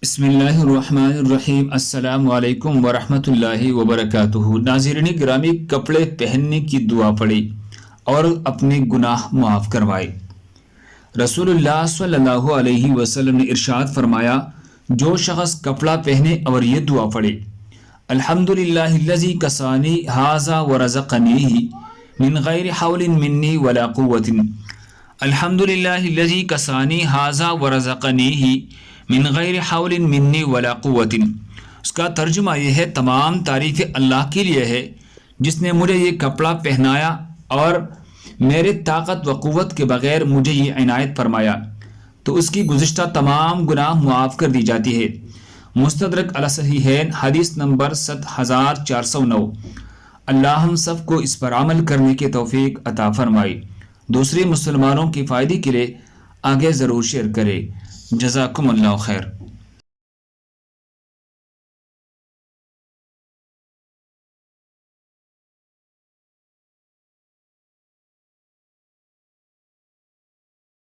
بسم اللہ الرحمن الرحیم۔ السلام علیکم ورحمۃ اللہ وبرکاتہ۔ ناظرین گرامی، کپڑے پہننے کی دعا پڑھی اور اپنے گناہ معاف کروائے۔ رسول اللہ صلی اللہ علیہ وسلم نے ارشاد فرمایا، جو شخص کپڑا پہنے اور یہ دعا پڑھے، الحمدللہ الذی کسانی ھذا ورزقنیہ من غیر حول منی ولا قوۃ، الحمدللہ الذی کسانی ھذا ورزقنیہ من غیر حول منی ولا قوت۔ اس کا ترجمہ یہ ہے، تمام تعریف اللہ کے لیے ہے جس نے مجھے یہ کپڑا پہنایا اور میرے طاقت و قوت کے بغیر مجھے یہ عنایت فرمایا، تو اس کی گزشتہ تمام گناہ معاف کر دی جاتی ہے۔ مستدرک علی صحیحین، حدیث نمبر 7409۔ اللہ ہم سب کو اس پر عمل کرنے کی توفیق عطا فرمائے۔ دوسرے مسلمانوں کی فائدے کے لیے آگے ضرور شیئر کرے۔ جزاکم اللہ خیر۔